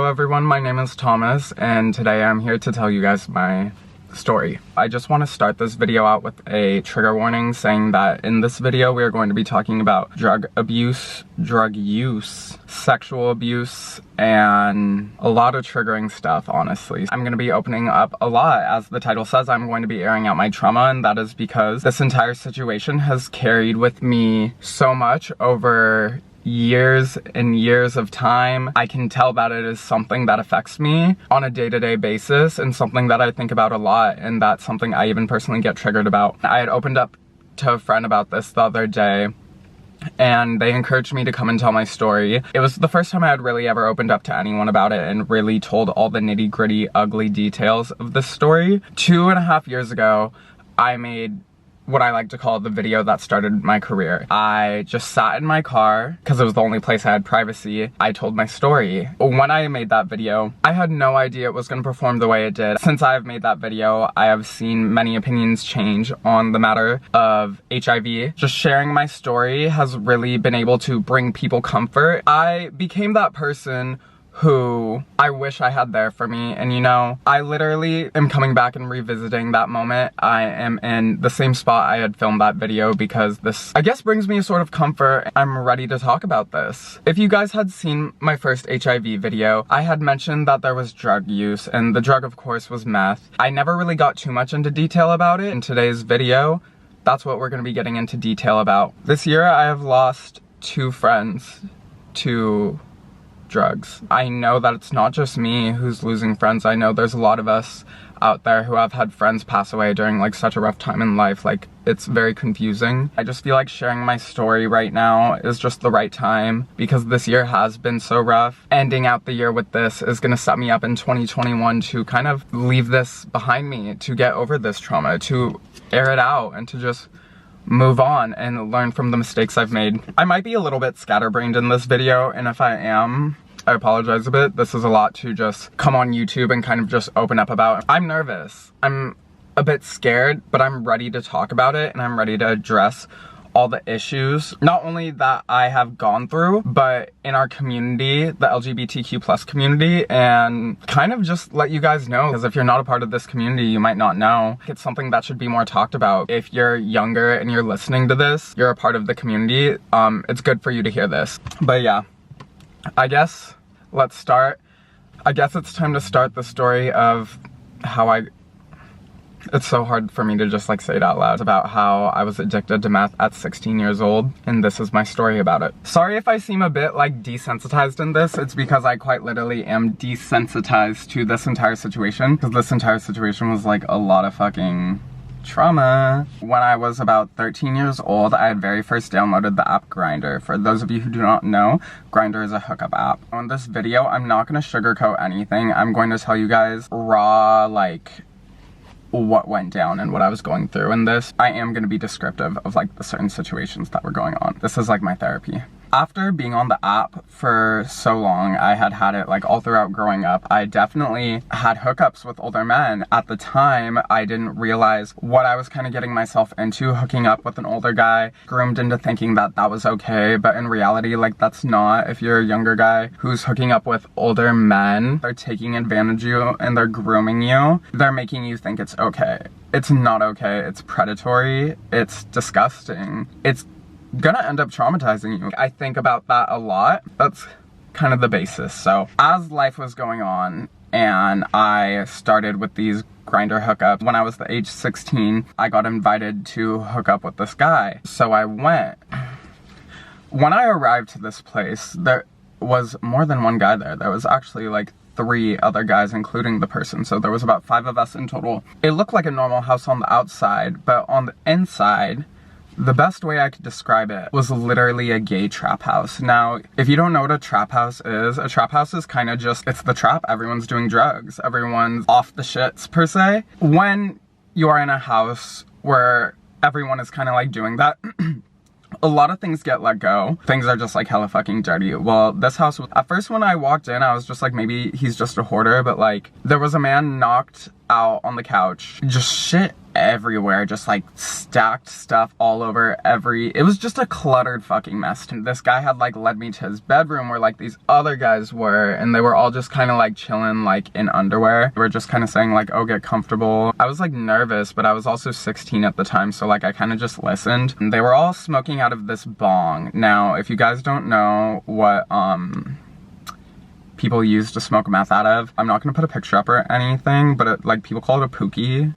everyone, my name is Thomas, and today I'm here to tell you guys my story. I just want to start this video out with a trigger warning saying that in this video we are going to be talking about drug abuse, drug use, sexual abuse, and a lot of triggering stuff, honestly. I'm going to be opening up a lot. As the title says, I'm going to be airing out my trauma, and that is because this entire situation has carried with me so much over years and years of time. I can tell that it is something that affects me on a day-to-day basis and something that I think about a lot, and that's something I even personally get triggered about. I had opened up to a friend about this the other day, and they encouraged me to come and tell my story. It was the first time I had really ever opened up to anyone about it and really told all the nitty-gritty, ugly details of this story. 2.5 years ago, I made what I like to call the video that started my career. I just sat in my car, because it was the only place I had privacy. I told my story. When I made that video, I had no idea it was going to perform the way it did. Since I've made that video, I have seen many opinions change on the matter of HIV. Just sharing my story has really been able to bring people comfort. I became that person who I wish I had there for me, and you know, I literally am coming back and revisiting that moment. I am in the same spot I had filmed that video because this, I guess, brings me a sort of comfort. I'm ready to talk about this. If you guys had seen my first HIV video, I had mentioned that there was drug use, and the drug, of course, was meth. I never really got too much into detail about it. In today's video, that's what we're going to be getting into detail about. This year, I have lost 2 friends to drugs. I know that it's not just me who's losing friends. I know there's a lot of us out there who have had friends pass away during like such a rough time in life. Like, it's very confusing. I just feel like sharing my story right now is just the right time because this year has been so rough. Ending out the year with this is gonna set me up in 2021 to kind of leave this behind me, to get over this trauma, to air it out, and to just move on and learn from the mistakes I've made. I might be a little bit scatterbrained in this video, and if I am, I apologize a bit. This is a lot to just come on YouTube and kind of just open up about. I'm nervous. I'm a bit scared, but I'm ready to talk about it, and I'm ready to address all the issues, not only that I have gone through, but in our community, the LGBTQ+ community, and kind of just let you guys know, because if you're not a part of this community, you might not know. It's something that should be more talked about. If you're younger and you're listening to this, you're a part of the community, it's good for you to hear this. But yeah, I guess let's start. I guess it's time to start the story of how it's so hard for me to just like say it out loud. It's about how I was addicted to meth at 16 years old, and this is my story about it. Sorry if I seem a bit like desensitized in this. It's because I quite literally am desensitized to this entire situation, because this entire situation was like a lot of fucking trauma. When I was about 13 years old, I had very first downloaded the app Grindr. For those of you who do not know, Grindr is a hookup app. On this video, I'm not going to sugarcoat anything. I'm going to tell you guys raw, like, what went down and what I was going through in this. I am going to be descriptive of like the certain situations that were going on. This is like my therapy. After being on the app for so long, I had it like all throughout growing up. I definitely had hookups with older men. At the time, I didn't realize what I was kind of getting myself into, hooking up with an older guy, groomed into thinking that that was okay, but in reality, like, that's not. If you're a younger guy who's hooking up with older men, they're taking advantage of you and they're grooming you. They're making you think it's okay. It's not okay. It's predatory. It's disgusting. It's gonna end up traumatizing you. I think about that a lot. That's kind of the basis. So as life was going on and I started with these Grindr hookups, when I was the age 16, I got invited to hook up with this guy. So I went. When I arrived to this place, there was more than one guy there. There was actually like 3 other guys, including the person. So there was about 5 of us in total. It looked like a normal house on the outside, but on the inside, the best way I could describe it was literally a gay trap house. Now, if you don't know what a trap house is kind of just, it's the trap. Everyone's doing drugs. Everyone's off the shits, per se. When you are in a house where everyone is kind of like doing that, a lot of things get let go. Things are just like hella fucking dirty. Well, this house was, at first when I walked in, I was just like, maybe he's just a hoarder, but like, there was a man knocked out on the couch, just shit everywhere, just like stacked stuff all over it was just a cluttered fucking mess. And this guy had like led me to his bedroom where like these other guys were, and they were all just kind of like chilling like in underwear. They were just kind of saying like, oh, get comfortable. I was like nervous, but I was also 16 at the time, so like I kind of just listened. And they were all smoking out of this bong. Now, if you guys don't know what people use to smoke meth out of, I'm not gonna put a picture up or anything, but like people call it a pookie.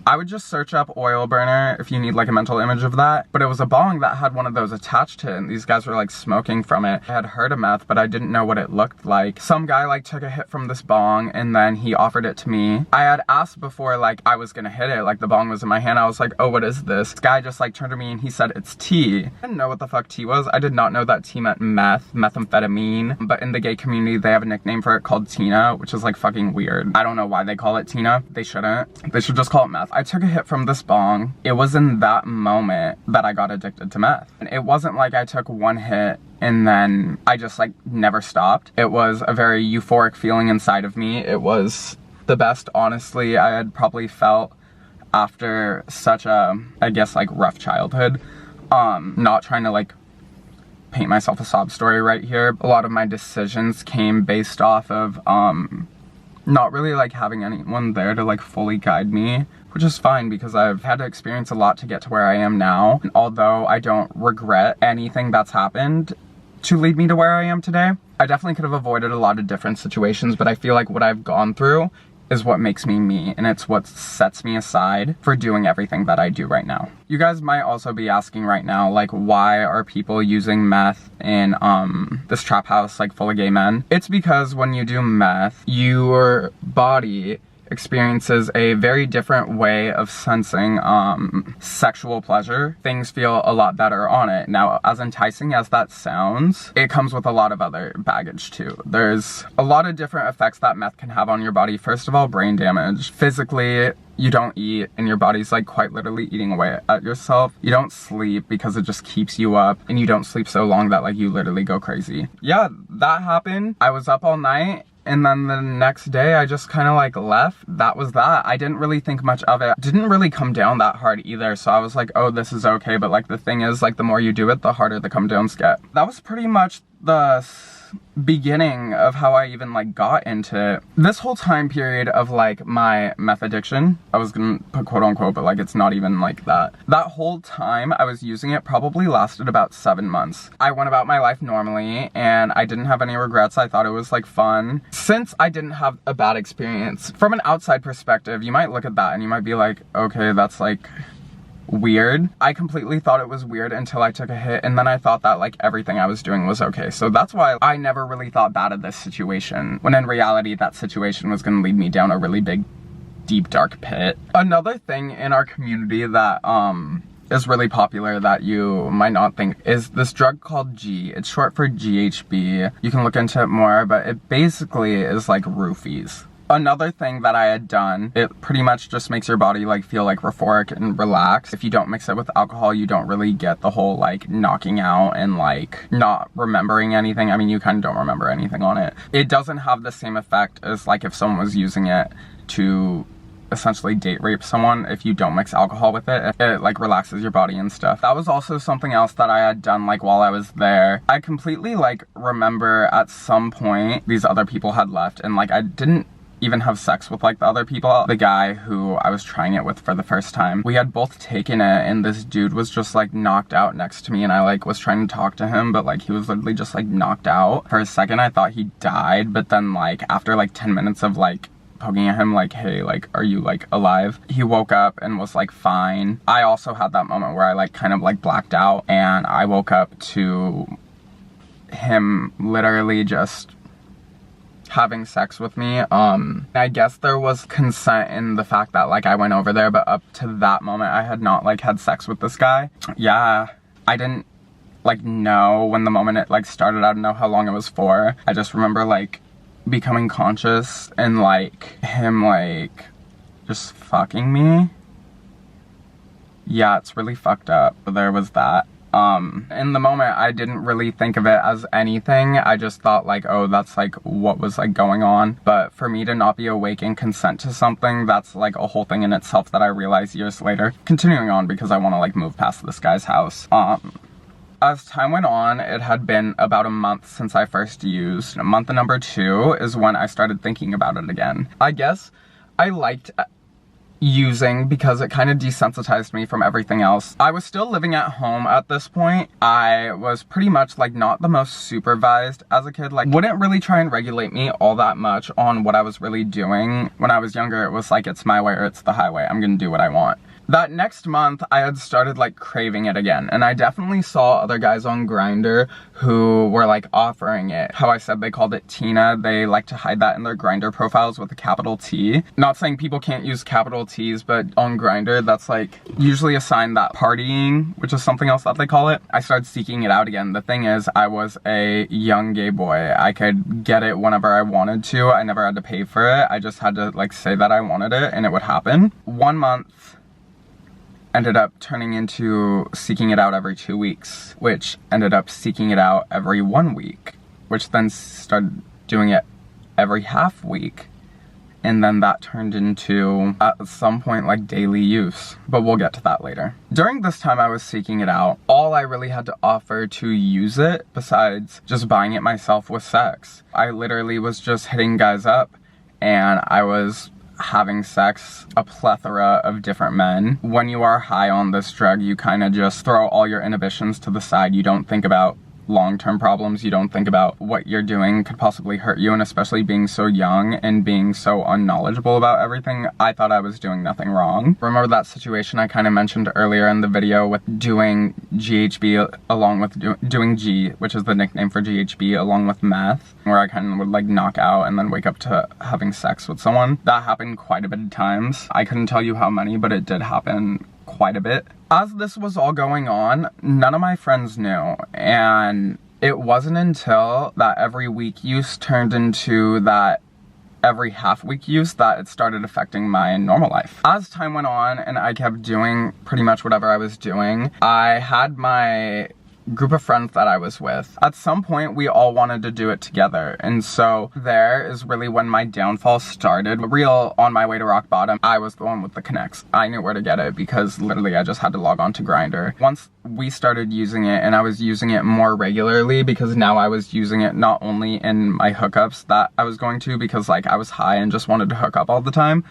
I would just search up oil burner if you need like a mental image of that. But it was a bong that had one of those attached to it, and these guys were like smoking from it. I had heard of meth, but I didn't know what it looked like. Some guy like took a hit from this bong and then he offered it to me. I had asked before like I was gonna hit it, like the bong was in my hand. I was like, oh, what is this? This guy just like turned to me and he said it's tea. I didn't know what the fuck tea was. I did not know that tea meant meth, methamphetamine. But in the gay community, they have a nickname for it called Tina, which is like fucking weird. I don't know why they call it Tina. They shouldn't. They should just call it meth. I took a hit from this bong. It was in that moment that I got addicted to meth. And it wasn't like I took one hit and then I just like never stopped. It was a very euphoric feeling inside of me. It was the best, honestly, I had probably felt after such a, I guess, like rough childhood. Not trying to like paint myself a sob story right here. A lot of my decisions came based off of not really like having anyone there to like fully guide me, which is fine because I've had to experience a lot to get to where I am now. And although I don't regret anything that's happened to lead me to where I am today, I definitely could have avoided a lot of different situations, but I feel like what I've gone through is what makes me me, and it's what sets me aside for doing everything that I do right now. You guys might also be asking right now, like, why are people using meth in this trap house like full of gay men? It's because when you do meth, your body experiences a very different way of sensing sexual pleasure. Things feel a lot better on it. Now, as enticing as that sounds, it comes with a lot of other baggage too. There's a lot of different effects that meth can have on your body. First of all, brain damage. Physically, you don't eat and your body's like quite literally eating away at yourself. You don't sleep because it just keeps you up, and you don't sleep so long that like you literally go crazy. Yeah, that happened. I was up all night, and then the next day I just kind of like left. That was that. I didn't really think much of it. Didn't really come down that hard either, so I was like, oh, this is okay. But like the thing is, like the more you do it, the harder the come downs get. That was pretty much the beginning of how I even like got into this whole time period of like my meth addiction. I was gonna put quote unquote, but like it's not even like that. That whole time I was using it probably lasted about 7 months. I went about my life normally and I didn't have any regrets. I thought it was like fun. Since I didn't have a bad experience, from an outside perspective, you might look at that and you might be like, okay, that's like weird. I completely thought it was weird until I took a hit, and then I thought that like everything I was doing was okay. So that's why I never really thought bad of this situation, when in reality that situation was gonna lead me down a really big, deep, dark pit. Another thing in our community that is really popular that you might not think is this drug called G. It's short for GHB. You can look into it more, but it basically is like roofies. Another thing that I had done, it pretty much just makes your body like feel like euphoric and relaxed. If you don't mix it with alcohol, you don't really get the whole like knocking out and like not remembering anything. I mean, you kind of don't remember anything on it. It doesn't have the same effect as like if someone was using it to essentially date rape someone. If you don't mix alcohol with it, it like relaxes your body and stuff. That was also something else that I had done like while I was there. I completely like remember at some point these other people had left, and like I didn't even have sex with like the other people. The guy who I was trying it with for the first time, we had both taken it, and this dude was just like knocked out next to me, and I like was trying to talk to him, but like he was literally just like knocked out. For a second I thought he died, but then like after like 10 minutes of like poking at him like, hey, like, are you like alive? He woke up and was like fine. I also had that moment where I like kind of like blacked out, and I woke up to him literally just having sex with me. I guess there was consent in the fact that like I went over there, but up to that moment I had not like had sex with this guy. Yeah, I didn't like know when the moment it like started. I don't know how long it was for. I just remember like becoming conscious and like him like just fucking me. Yeah, it's really fucked up. There was that. In the moment, I didn't really think of it as anything. I just thought like, oh, that's like what was like going on. But for me to not be awake and consent to something, that's like a whole thing in itself that I realized years later. Continuing on, because I want to like move past this guy's house. As time went on, it had been about a month since I first used. Month number 2 is when I started thinking about it again. I guess I liked using because it kind of desensitized me from everything else. I was still living at home at this point. I was pretty much like not the most supervised as a kid, like wouldn't really try and regulate me all that much on what I was really doing. When I was younger, it was like, it's my way or it's the highway. I'm gonna do what I want. That next month, I had started like craving it again, and I definitely saw other guys on Grindr who were like offering it. How I said they called it Tina, they like to hide that in their Grindr profiles with a capital T. Not saying people can't use capital T's, but on Grindr, that's like usually a sign that partying, which is something else that they call it. I started seeking it out again. The thing is, I was a young gay boy. I could get it whenever I wanted to. I never had to pay for it. I just had to like say that I wanted it and it would happen. 1 month ended up turning into seeking it out every 2 weeks, which ended up seeking it out every 1 week, which then started doing it every half week. And then that turned into, at some point, like daily use. But we'll get to that later. During this time I was seeking it out, all I really had to offer to use it, besides just buying it myself, was sex. I literally was just hitting guys up, and I was having sex, a plethora of different men. When you are high on this drug, you kind of just throw all your inhibitions to the side. You don't think about long-term problems. You don't think about what you're doing could possibly hurt you, and especially being so young and being so unknowledgeable about everything, I thought I was doing nothing wrong. Remember that situation I kind of mentioned earlier in the video with doing GHB along with doing G, which is the nickname for GHB, along with meth, where I kind of would like knock out and then wake up to having sex with someone? That happened quite a bit of times. I couldn't tell you how many, but it did happen quite a bit. As this was all going on, none of my friends knew, and it wasn't until that every week use turned into that every half week use that it started affecting my normal life. As time went on and I kept doing pretty much whatever I was doing, I had my group of friends that I was with. At some point, we all wanted to do it together, and so there is really when my downfall started. Real on my way to rock bottom, I was the one with the connects. I knew where to get it because literally I just had to log on to Grindr. Once we started using it, and I was using it more regularly, because now I was using it not only in my hookups that I was going to, because like I was high and just wanted to hook up all the time,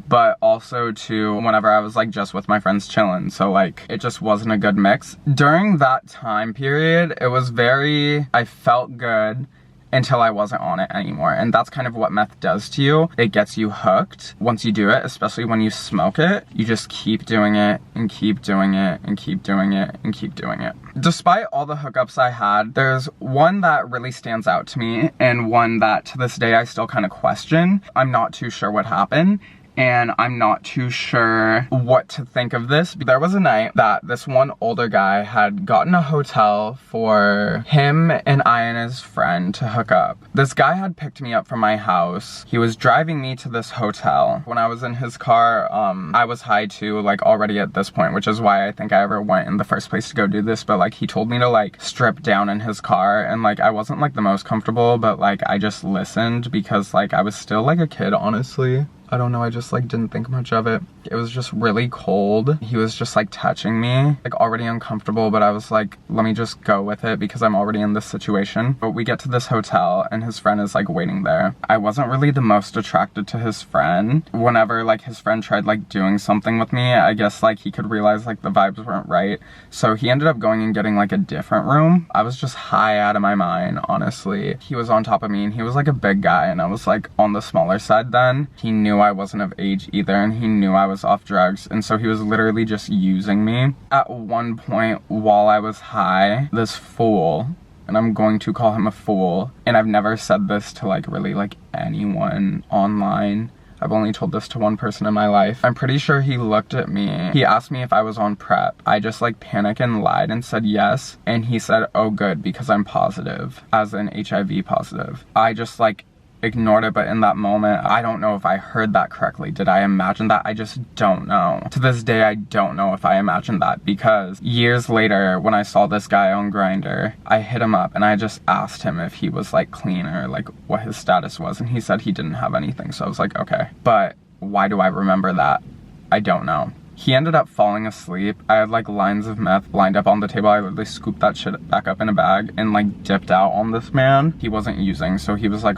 but also to whenever I was like just with my friends chilling. So like it just wasn't a good mix. During that time period, it was I felt good until I wasn't on it anymore. And that's kind of what meth does to you. It gets you hooked. Once you do it, especially when you smoke it, you just keep doing it and keep doing it and keep doing it and keep doing it. Despite all the hookups I had, there's one that really stands out to me, and one that to this day I still kind of question. I'm not too sure what happened, and I'm not too sure what to think of this. There was a night that this one older guy had gotten a hotel for him and I and his friend to hook up. This guy had picked me up from my house. He was driving me to this hotel. When I was in his car, I was high too, like already at this point, which is why I think I ever went in the first place to go do this. But like he told me to like strip down in his car, and like I wasn't like the most comfortable, but like I just listened because like I was still like a kid, honestly. I don't know, I just like didn't think much of it. It was just really cold. He was just like touching me, like already uncomfortable, but I was like, let me just go with it because I'm already in this situation. But we get to this hotel and his friend is like waiting there. I wasn't really the most attracted to his friend. Whenever like his friend tried like doing something with me, I guess like he could realize like the vibes weren't right. So he ended up going and getting like a different room. I was just high out of my mind, honestly. He was on top of me and he was like a big guy and I was like on the smaller side then. He knew I wasn't of age either, and he knew I was off drugs, and so he was literally just using me. At one point while I was high, this fool, and I'm going to call him a fool, and I've never said this to like really like anyone online. I've only told this to one person in my life. I'm pretty sure he looked at me. He asked me if I was on PrEP. I just like panicked and lied and said yes, and he said, oh good, because I'm positive, as in HIV positive. I just like ignored it, but in that moment, I don't know if I heard that correctly. Did I imagine that? I just don't know. To this day, I don't know if I imagined that, because years later, when I saw this guy on Grindr, I hit him up and I just asked him if he was like clean or like what his status was, and he said he didn't have anything. So I was like, okay, but why do I remember that? I don't know. He ended up falling asleep. I had like lines of meth lined up on the table. I literally scooped that shit back up in a bag and like dipped out on this man. He wasn't using, so he was like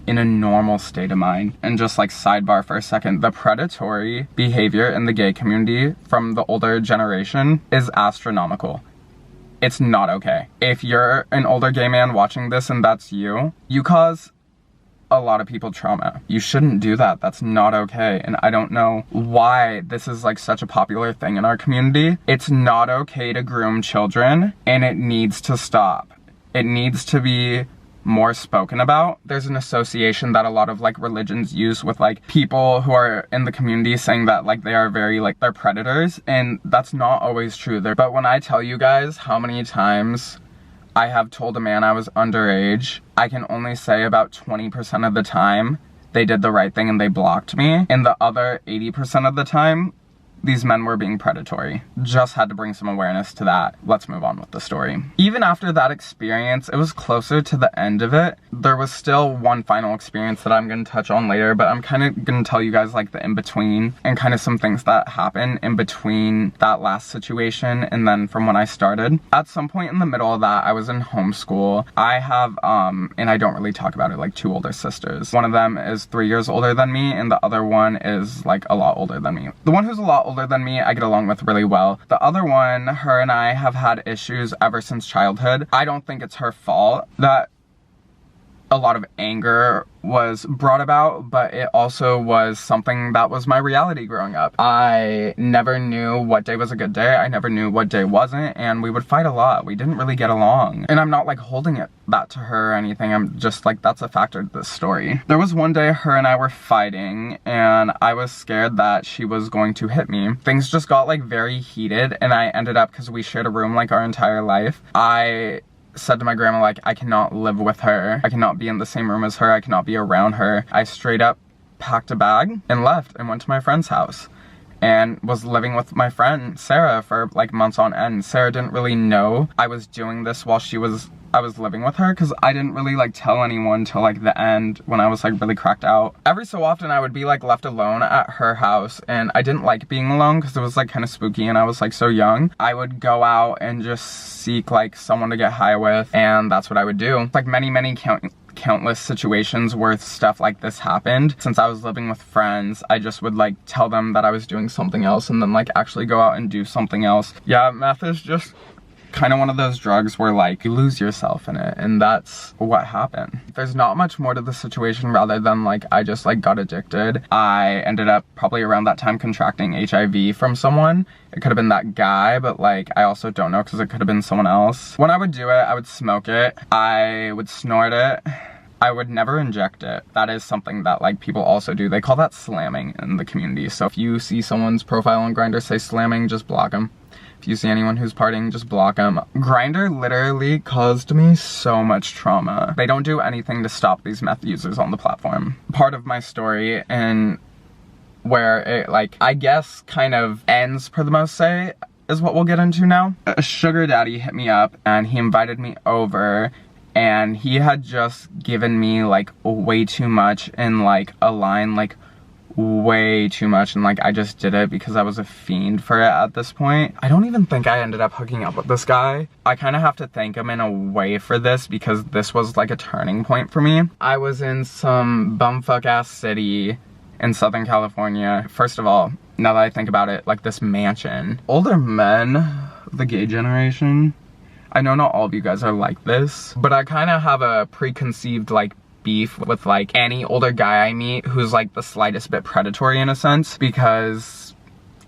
in a normal state of mind. And just like sidebar for a second, the predatory behavior in the gay community from the older generation is astronomical. It's not okay. If you're an older gay man watching this and that's you cause a lot of people trauma. You shouldn't do that. That's not okay. And I don't know why this is like such a popular thing in our community. It's not okay to groom children, and it needs to stop. It needs to be more spoken about. There's an association that a lot of like religions use with like people who are in the community saying that like they are very like they're predators, and that's not always true. But when I tell you guys how many times I have told a man I was underage, I can only say about 20% of the time they did the right thing and they blocked me. And the other 80% of the time, these men were being predatory. Just had to bring some awareness to that. Let's move on with the story. Even after that experience, it was closer to the end of it. There was still one final experience that I'm gonna touch on later, but I'm kind of gonna tell you guys like the in-between and kind of some things that happened in between that last situation and then from when I started. At some point in the middle of that, I was in homeschool. I have, and I don't really talk about it, like 2 older sisters. One of them is 3 years older than me, and the other one is like a lot older than me. The one who's a lot older than me, I get along with really well. The other one, her and I have had issues ever since childhood. I don't think it's her fault that a lot of anger was brought about, but it also was something that was my reality growing up. I never knew what day was a good day. I never knew what day wasn't, and we would fight a lot. We didn't really get along. And I'm not like holding that to her or anything. I'm just like, that's a factor to this story. There was one day her and I were fighting, and I was scared that she was going to hit me. Things just got like very heated, and I ended up, because we shared a room like our entire life, I said to my grandma, like, I cannot live with her. I cannot be in the same room as her. I cannot be around her. I straight up packed a bag and left and went to my friend's house and was living with my friend Sarah for like months on end. Sarah didn't really know I was doing this while I was living with her, because I didn't really like tell anyone till like the end when I was like really cracked out. Every so often I would be like left alone at her house, and I didn't like being alone because it was like kind of spooky and I was like so young. I would go out and just seek like someone to get high with, and that's what I would do. Like many countless situations where stuff like this happened. Since I was living with friends, I just would like tell them that I was doing something else and then like actually go out and do something else. Yeah, meth is just kind of one of those drugs where like you lose yourself in it, and that's what happened. There's not much more to the situation rather than like I just like got addicted. I ended up probably around that time contracting HIV from someone. It could have been that guy, but like I also don't know because it could have been someone else. When I would do it, I would smoke it, I would snort it, I would never inject it. That is something that like people also do. They call that slamming in the community. So if you see someone's profile on Grindr say slamming, just block them. If you see anyone who's partying, just block them. Grindr literally caused me so much trauma. They don't do anything to stop these meth users on the platform. Part of my story, and where it like, I guess kind of ends per the most say, is what we'll get into now. A sugar daddy hit me up and he invited me over, and he had just given me like way too much in like a line, like way too much, and like I just did it because I was a fiend for it at this point. I don't even think I ended up hooking up with this guy. I kind of have to thank him in a way for this, because this was like a turning point for me. I was in some bumfuck ass city in Southern California. First of all, now that I think about it, like this mansion. Older men, the gay generation, I know not all of you guys are like this, but I kind of have a preconceived like beef with like any older guy I meet who's like the slightest bit predatory in a sense, because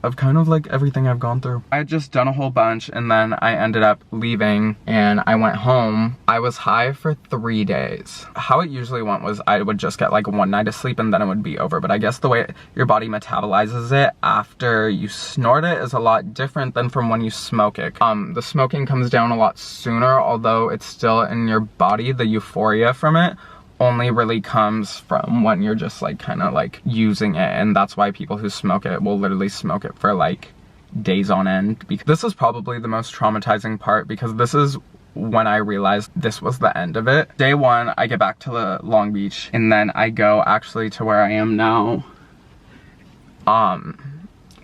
of kind of like everything I've gone through. I had just done a whole bunch, and then I ended up leaving and I went home. I was high for 3 days. How it usually went was I would just get like 1 night of sleep and then it would be over. But I guess the way your body metabolizes it after you snort it is a lot different than from when you smoke it. The smoking comes down a lot sooner, although it's still in your body, the euphoria from it. only really comes from when you're just like kind of like using it, and that's why people who smoke it will literally smoke it for like days on end. Because this is probably the most traumatizing part, because this is when I realized this was the end of it. Day one, I get back to the Long Beach, and then I go actually to where I am now.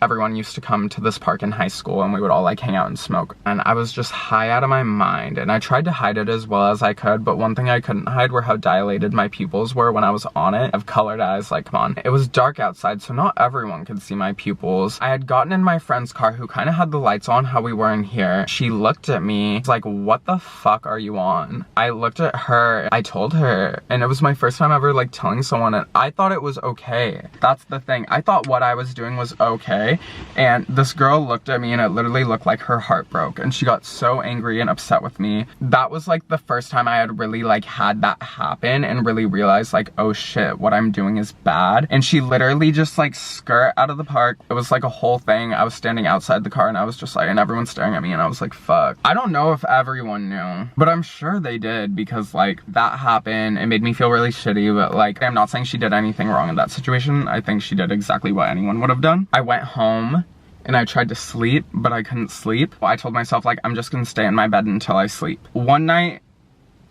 Everyone used to come to this park in high school, and we would all like hang out and smoke, and I was just high out of my mind, and I tried to hide it as well as I could, but one thing I couldn't hide were how dilated my pupils were when I was on it. I have colored eyes, like, come on. It was dark outside, so not everyone could see my pupils. I had gotten in my friend's car who kind of had the lights on how we were in here. She looked at me, was like, what the fuck are you on? I looked at her, I told her, and it was my first time ever like telling someone, and I thought it was okay. That's the thing. I thought what I was doing was okay. And this girl looked at me, and it literally looked like her heart broke, and she got so angry and upset with me. That was like the first time I had really like had that happen and really realized like, oh shit, what I'm doing is bad. And she literally just like skirt out of the park. It was like a whole thing. I was standing outside the car, and I was just like, and everyone's staring at me, and I was like, fuck. I don't know if everyone knew, but I'm sure they did, because like that happened. It made me feel really shitty, but like, I'm not saying she did anything wrong in that situation. I think she did exactly what anyone would have done. I went home and I tried to sleep, but I couldn't sleep. I told myself like, I'm just gonna stay in my bed until I sleep. One night,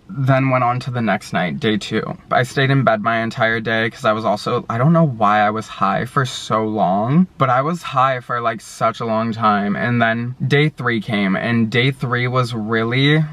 then went on to the next night, day 2. I stayed in bed my entire day because I was also, I don't know why I was high for so long, but I was high for like such a long time. And then day 3 came, and day 3 was really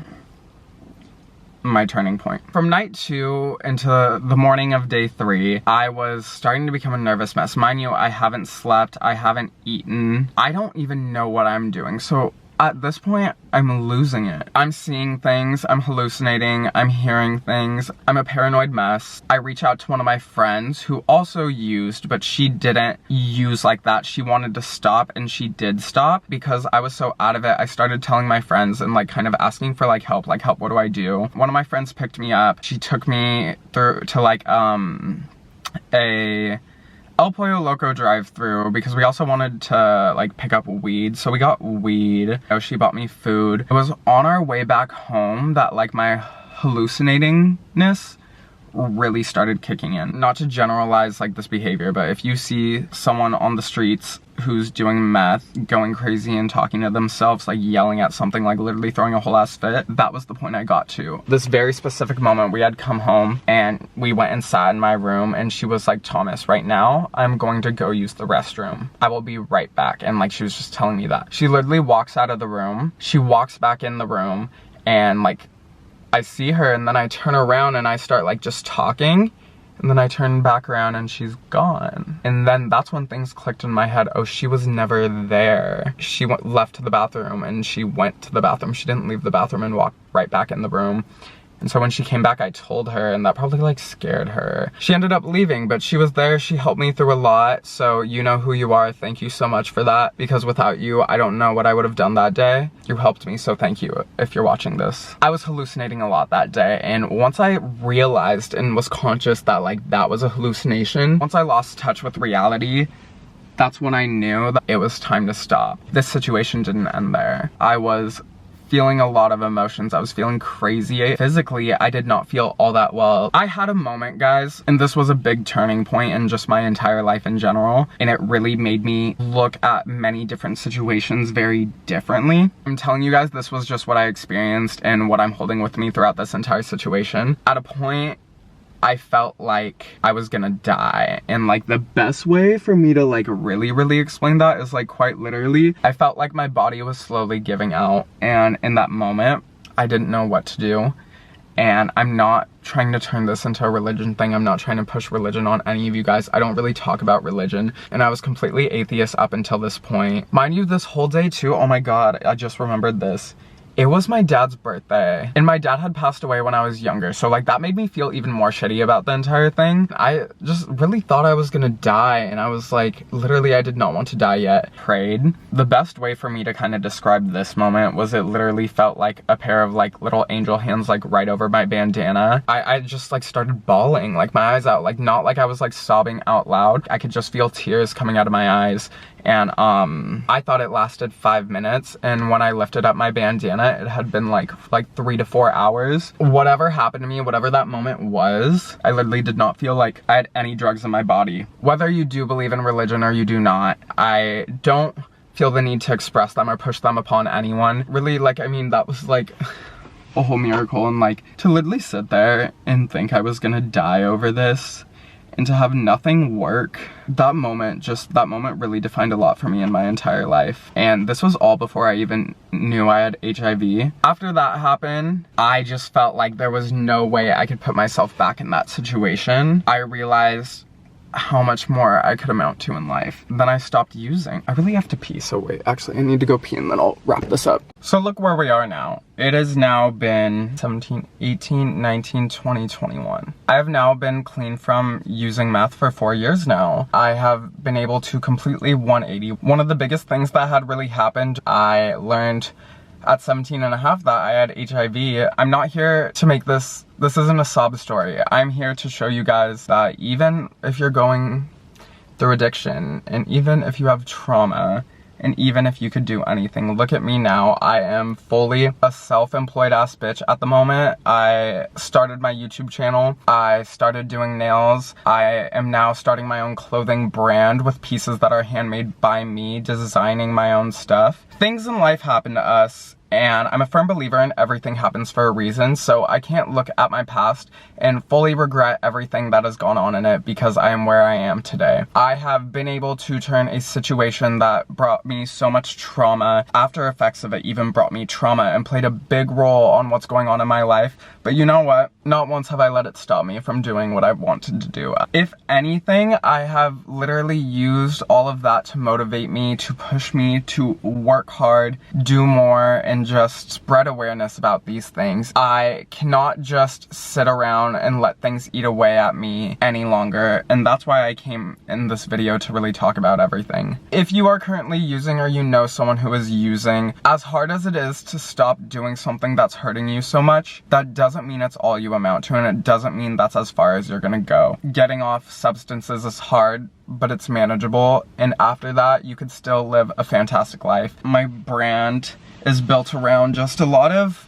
my turning point. From night 2 into the morning of day 3, I was starting to become a nervous mess. Mind you, I haven't slept, I haven't eaten, I don't even know what I'm doing. So at this point, I'm losing it. I'm seeing things, I'm hallucinating, I'm hearing things, I'm a paranoid mess. I reach out to one of my friends who also used, but she didn't use like that. She wanted to stop, and she did stop. Because I was so out of it, I started telling my friends and like kind of asking for like help, what do I do? One of my friends picked me up. She took me through to like a El Pollo Loco drive-through, because we also wanted to like pick up weed, so we got weed. She bought me food. It was on our way back home that like my hallucinatingness really started kicking in. Not to generalize like this behavior, but if you see someone on the streets who's doing meth, going crazy and talking to themselves, like yelling at something, like literally throwing a whole ass fit, that was the point I got to. This very specific moment, we had come home and we went and sat in my room, and she was like, Thomas, right now I'm going to go use the restroom. I will be right back. And like, she was just telling me that. She literally walks out of the room, she walks back in the room, and like, I see her, and then I turn around and I start like just talking, and then I turn back around and she's gone. And then that's when things clicked in my head. Oh, she was never there. She left to the bathroom, and she went to the bathroom. She didn't leave the bathroom and walk right back in the room. And so when she came back, I told her, and that probably like scared her. She ended up leaving, but she was there. She helped me through a lot. So you know who you are. Thank you so much for that, because without you, I don't know what I would have done that day. You helped me, so thank you if you're watching this. I was hallucinating a lot that day, and once I realized and was conscious that like that was a hallucination, once I lost touch with reality, that's when I knew that it was time to stop. This situation didn't end there. I was feeling a lot of emotions. I was feeling crazy. Physically, I did not feel all that well. I had a moment, guys, and this was a big turning point in just my entire life in general, and it really made me look at many different situations very differently. I'm telling you guys, this was just what I experienced and what I'm holding with me throughout this entire situation. At a point, I felt like I was gonna die, and like the best way for me to like really explain that is like quite literally, I felt like my body was slowly giving out, and in that moment I didn't know what to do. And I'm not trying to turn this into a religion thing. I'm not trying to push religion on any of you guys. I don't really talk about religion, and I was completely atheist up until this point. Mind you, this whole day too, oh my god, I just remembered this. It was my dad's birthday, and my dad had passed away when I was younger, so like that made me feel even more shitty about the entire thing. I just really thought I was gonna die, and I was like, literally, I did not want to die yet. Prayed. The best way for me to kind of describe this moment was it literally felt like a pair of like little angel hands like right over my bandana. I just like started bawling, like my eyes out, like not like I was like sobbing out loud. I could just feel tears coming out of my eyes, and I thought it lasted 5 minutes, and when I lifted up my bandana, it had been like 3 to 4 hours. Whatever happened to me, whatever that moment was, I literally did not feel like I had any drugs in my body. Whether you do believe in religion or you do not, I don't feel the need to express them or push them upon anyone. Really, like, I mean, that was like a whole miracle, and like to literally sit there and think I was gonna die over this and to have nothing work, that moment really defined a lot for me in my entire life. And this was all before I even knew I had HIV. After that happened, I just felt like there was no way I could put myself back in that situation. I realized how much more I could amount to in life. Then I stopped using. I really have to pee, so wait, actually I need to go pee and then I'll wrap this up. So look where we are now. It has now been 17, 18, 19, 20, 21. I have now been clean from using meth for 4 years now. I have been able to completely 180. One of the biggest things that had really happened, I learned at 17 and a half that I had HIV. I'm not here to make this isn't a sob story. I'm here to show you guys that even if you're going through addiction, and even if you have trauma, and even if you could do anything, look at me now. I am fully a self-employed ass bitch at the moment. I started my YouTube channel. I started doing nails. I am now starting my own clothing brand with pieces that are handmade by me, designing my own stuff. Things in life happen to us, and I'm a firm believer in everything happens for a reason, so I can't look at my past and fully regret everything that has gone on in it because I am where I am today. I have been able to turn a situation that brought me so much trauma, after effects of it even brought me trauma and played a big role on what's going on in my life. But you know what? Not once have I let it stop me from doing what I wanted to do. If anything, I have literally used all of that to motivate me, to push me to work hard, do more, and just spread awareness about these things. I cannot just sit around and let things eat away at me any longer, and that's why I came in this video to really talk about everything. If you are currently using, or you know someone who is using, as hard as it is to stop doing something that's hurting you so much, that doesn't mean it's all you amount to, and it doesn't mean that's as far as you're gonna go. Getting off substances is hard, but it's manageable, and after that, you could still live a fantastic life. My brand is built around just a lot of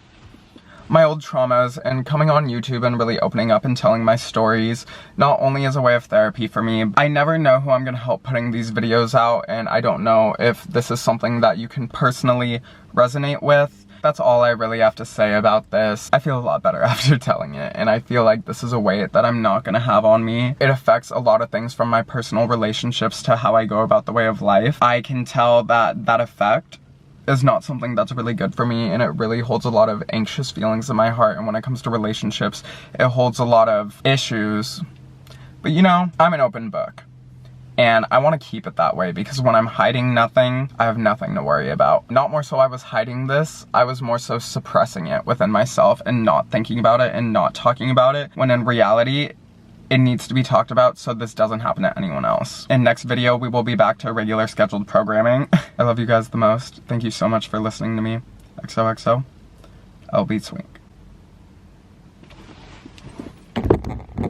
my old traumas, and coming on YouTube and really opening up and telling my stories, not only as a way of therapy for me. I never know who I'm gonna help putting these videos out, and I don't know if this is something that you can personally resonate with. That's all I really have to say about this. I feel a lot better after telling it, and I feel like this is a weight that I'm not gonna have on me. It affects a lot of things, from my personal relationships to how I go about the way of life. I can tell that that effect is not something that's really good for me, and it really holds a lot of anxious feelings in my heart, and when it comes to relationships, it holds a lot of issues. But you know, I'm an open book, and I want to keep it that way, because when I'm hiding nothing, I have nothing to worry about. Not more so I was hiding this, I was more so suppressing it within myself and not thinking about it and not talking about it, when in reality, it needs to be talked about so this doesn't happen to anyone else. In next video, we will be back to regular scheduled programming. I love you guys the most. Thank you so much for listening to me. XOXO. I'll be swing.